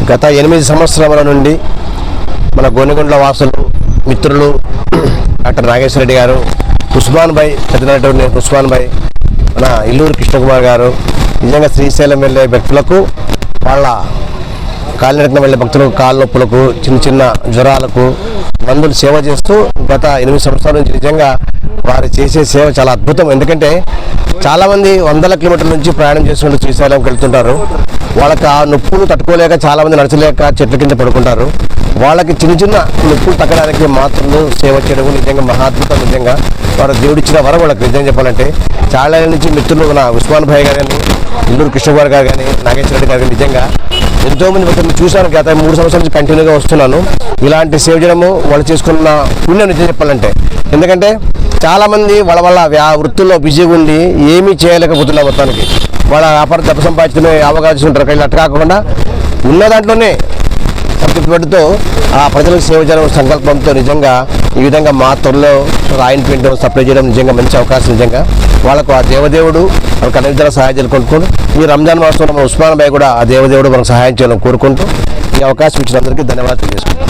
గత 8 సంవత్సరాల నుండి మన గోనెగొండల వాసులు మిత్రులు డాక్టర్ నాగేశ్వర రెడ్డి గారు, ఉస్మాన్ భాయ్, పెద్దనటువంటి ఉస్మాన్ భాయ్, మన ఇల్లూరు కృష్ణకుమార్ గారు నిజంగా శ్రీశైలం వెళ్ళే భక్తులకు, వాళ్ళ కాలినడకన వెళ్ళే భక్తులకు కాళ్ళ నొప్పులకు, చిన్న చిన్న జ్వరాలకు మందులు సేవ చేస్తూ గత 8 సంవత్సరాల నుంచి నిజంగా వారు చేసే సేవ చాలా అద్భుతం. ఎందుకంటే చాలామంది 100 కిలోమీటర్ల నుంచి ప్రయాణం చేసుకుంటూ శ్రీశైలంకి వెళ్తుంటారు. వాళ్ళకి ఆ నొప్పులు తట్టుకోలేక చాలామంది నడచలేక చెట్ల కింద పడుకుంటారు. వాళ్ళకి చిన్న చిన్న నొప్పులు తగ్గడానికి మాత్రలు సేవ చేయడం నిజంగా మహాద్భుతం. నిజంగా వారు దేవుడిచ్చిన వరం వాళ్ళకి. నిజంగా చెప్పాలంటే చాలా ఏళ్ళ నుంచి మిత్రులు మన ఉస్మాన్ భాయ్ గారు కానీ, ఇల్లూరు కృష్ణకుమార్ గారు కానీ, నాగేశ్వర రెడ్డి గారు కానీ నిజంగా ఎంతోమంది మిత్రులు చూశాను. గత 3 సంవత్సరాల నుంచి కంటిన్యూగా వస్తున్నాను. ఇలాంటి సేవ చేయడము వాళ్ళు చేసుకున్న పుణ్యం నిజం చెప్పాలంటే. ఎందుకంటే చాలామంది వాళ్ళ వృత్తుల్లో బిజీగా ఉండి ఏమీ చేయలేకపోతున్నారు. మొత్తానికి వాళ్ళ వ్యాపార డబ్బు సంపాదించడమే అవకాశం ఉంటారు. కానీ అట్లా కాకుండా ఉన్న దాంట్లోనే సంతృప్తితో ఆ ప్రజలకు సేవ చేయడం సంకల్పంతో నిజంగా ఈ విధంగా మా త్వరలో ఆయింట్మెంట్ సప్లై చేయడం నిజంగా మంచి అవకాశం. నిజంగా వాళ్ళకు ఆ దేవదేవుడు వాళ్ళకి అన్ని విధాల సహాయం కోరుకుంటూ, ఈ రంజాన్ మాసంలో మన ఉస్మాన్ భాయ్ కూడా ఆ దేవదేవుడు మనకు సహాయం చేయాలని కోరుకుంటూ ఈ అవకాశం ఇచ్చిన అందరికీ ధన్యవాదాలు తెలియజేసుకుంటాం.